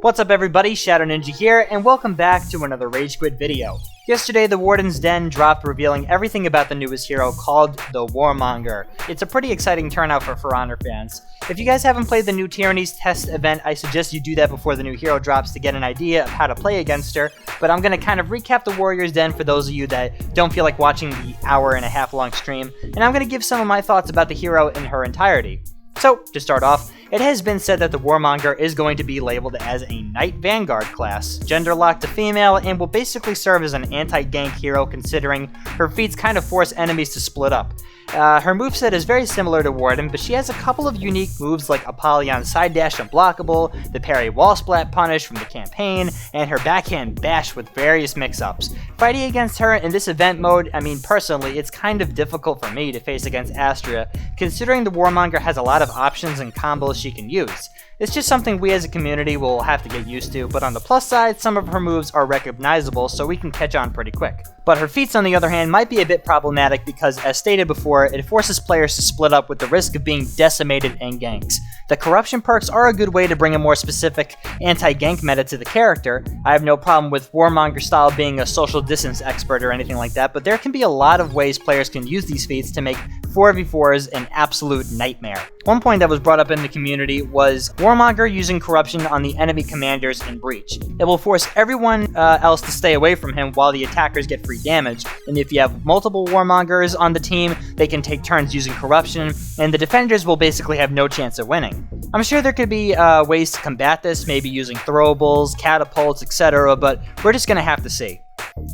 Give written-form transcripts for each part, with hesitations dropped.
What's up everybody, Shadow Ninja here, and welcome back to another Rage Quit video. Yesterday, the Warden's Den dropped revealing everything about the newest hero called the Warmonger. It's a pretty exciting turnout for For Honor fans. If you guys haven't played the new Tyranny's Test event, I suggest you do that before the new hero drops to get an idea of how to play against her, but I'm going to kind of recap the Warrior's Den for those of you that don't feel like watching the hour-and-a-half long stream, and I'm going to give some of my thoughts about the hero in her entirety. So, to start off, it has been said that the Warmonger is going to be labeled as a Knight Vanguard class, gender-locked to female, and will basically serve as an anti-gank hero considering her feats kind of force enemies to split up. Her moveset is very similar to Warden, but she has a couple of unique moves like Apollyon's side dash unblockable, the parry wall splat punish from the campaign, and her backhand bash with various mix-ups. Fighting against her in this event mode, personally, it's kind of difficult for me to face against Astria, considering the Warmonger has a lot of options and combos she can use. It's just something we as a community will have to get used to, but on the plus side, some of her moves are recognizable, so we can catch on pretty quick. But her feats, on the other hand, might be a bit problematic because, as stated before, it forces players to split up with the risk of being decimated in ganks. The corruption perks are a good way to bring a more specific anti-gank meta to the character. I have no problem with Warmonger style being a social distance expert or anything like that, but there can be a lot of ways players can use these feats to make 4v4s an absolute nightmare. One point that was brought up in the community was Warmonger using corruption on the enemy commanders in Breach. It will force everyone else to stay away from him while the attackers get free damage, and if you have multiple Warmongers on the team, they can take turns using corruption, and the defenders will basically have no chance of winning. I'm sure there could be ways to combat this, maybe using throwables, catapults, etc., but we're just gonna have to see.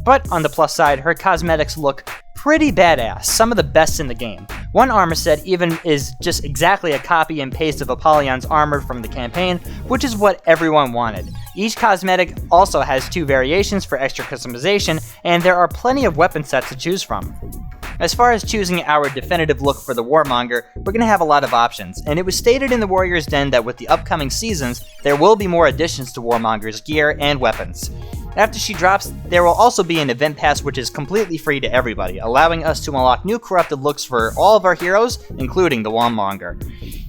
But on the plus side, her cosmetics look pretty badass, some of the best in the game. One armor set even is just exactly a copy and paste of Apollyon's armor from the campaign, which is what everyone wanted. Each cosmetic also has 2 variations for extra customization, and there are plenty of weapon sets to choose from. As far as choosing our definitive look for the Warmonger, we're going to have a lot of options, and it was stated in the Warrior's Den that with the upcoming seasons, there will be more additions to Warmonger's gear and weapons. After she drops, there will also be an event pass which is completely free to everybody, allowing us to unlock new corrupted looks for all of our heroes, including the Warmonger.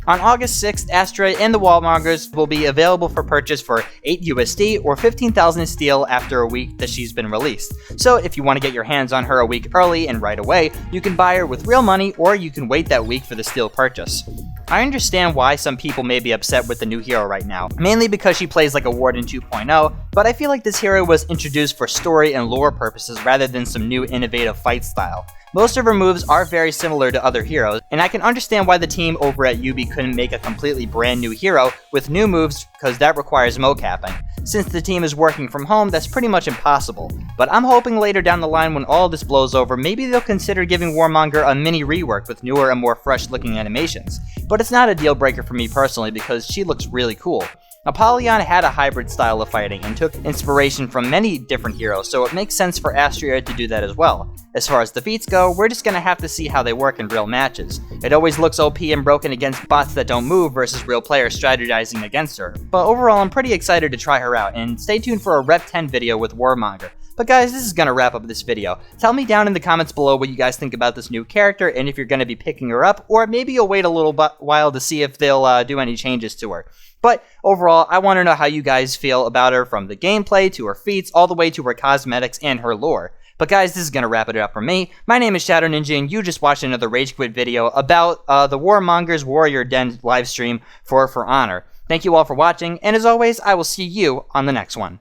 On August 6th, Astra and the Warmongers will be available for purchase for 8 USD or 15,000 steel after a week that she's been released. So if you want to get your hands on her a week early and right away, you can buy her with real money or you can wait that week for the steel purchase. I understand why some people may be upset with the new hero right now, mainly because she plays like a Warden 2.0, but I feel like this hero was introduced for story and lore purposes rather than some new innovative fight style. Most of her moves are very similar to other heroes, and I can understand why the team over at UB couldn't make a completely brand new hero with new moves because that requires mocapping. Since the team is working from home, that's pretty much impossible. But I'm hoping later down the line when all this blows over, maybe they'll consider giving Warmonger a mini rework with newer and more fresh looking animations. But it's not a deal breaker for me personally because she looks really cool. Apollyon had a hybrid style of fighting and took inspiration from many different heroes, so it makes sense for Astria to do that as well. As far as the feats go, we're just gonna have to see how they work in real matches. It always looks OP and broken against bots that don't move versus real players strategizing against her. But overall, I'm pretty excited to try her out, and stay tuned for a Rep 10 video with Warmonger. But guys, this is gonna wrap up this video. Tell me down in the comments below what you guys think about this new character and if you're gonna be picking her up, or maybe you'll wait a little while to see if they'll do any changes to her. But overall, I want to know how you guys feel about her from the gameplay to her feats all the way to her cosmetics and her lore. But guys, this is going to wrap it up for me. My name is Shadow Ninja and you just watched another Rage Quit video about the Warmonger's Warrior Den livestream for Honor. Thank you all for watching, and as always, I will see you on the next one.